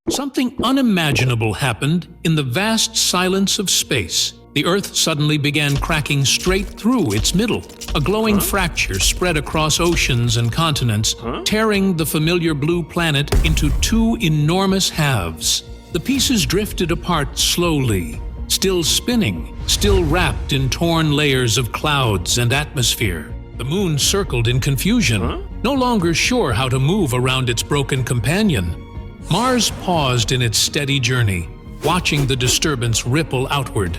Something unimaginable happened in the vast silence of space. The Earth suddenly began cracking straight through its middle. A glowing fracture spread across oceans and continents, tearing the familiar blue planet into two enormous halves. The pieces drifted apart slowly, still spinning, still wrapped in torn layers of clouds and atmosphere. The moon circled in confusion, no longer sure how to move around its broken companion. Mars paused in its steady journey, watching the disturbance ripple outward.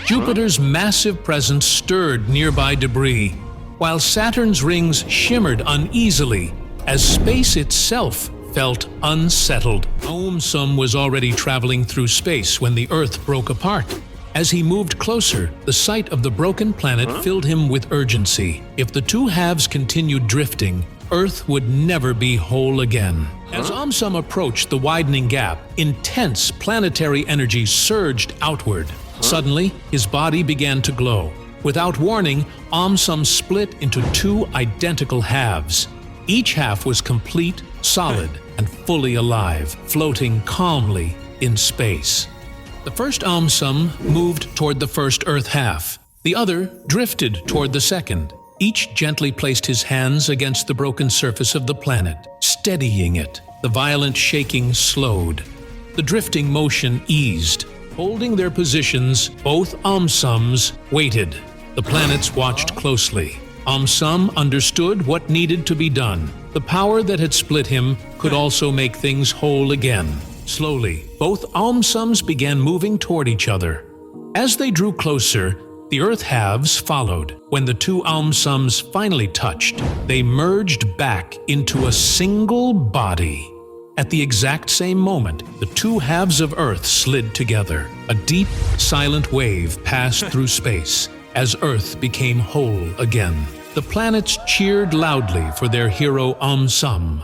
Jupiter's massive presence stirred nearby debris, while Saturn's rings shimmered uneasily as space itself felt unsettled. Sum was already traveling through space when the Earth broke apart. As he moved closer, the sight of the broken planet filled him with urgency. If the two halves continued drifting, Earth would never be whole again. As Sum approached the widening gap, intense planetary energy surged outward. Suddenly, his body began to glow. Without warning, Sum split into two identical halves. Each half was complete, solid, and fully alive, floating calmly in space. The first Sum moved toward the first Earth half. The other drifted toward the second. Each gently placed his hands against the broken surface of the planet, steadying it. The violent shaking slowed. The drifting motion eased. Holding their positions, both Sums waited. The planets watched closely. Sum understood what needed to be done. The power that had split him could also make things whole again. Slowly, both Sums began moving toward each other. As they drew closer, the Earth halves followed. When the two Sums finally touched, they merged back into a single body. At the exact same moment, the two halves of Earth slid together. A deep, silent wave passed through space as Earth became whole again. The planets cheered loudly for their hero Sum.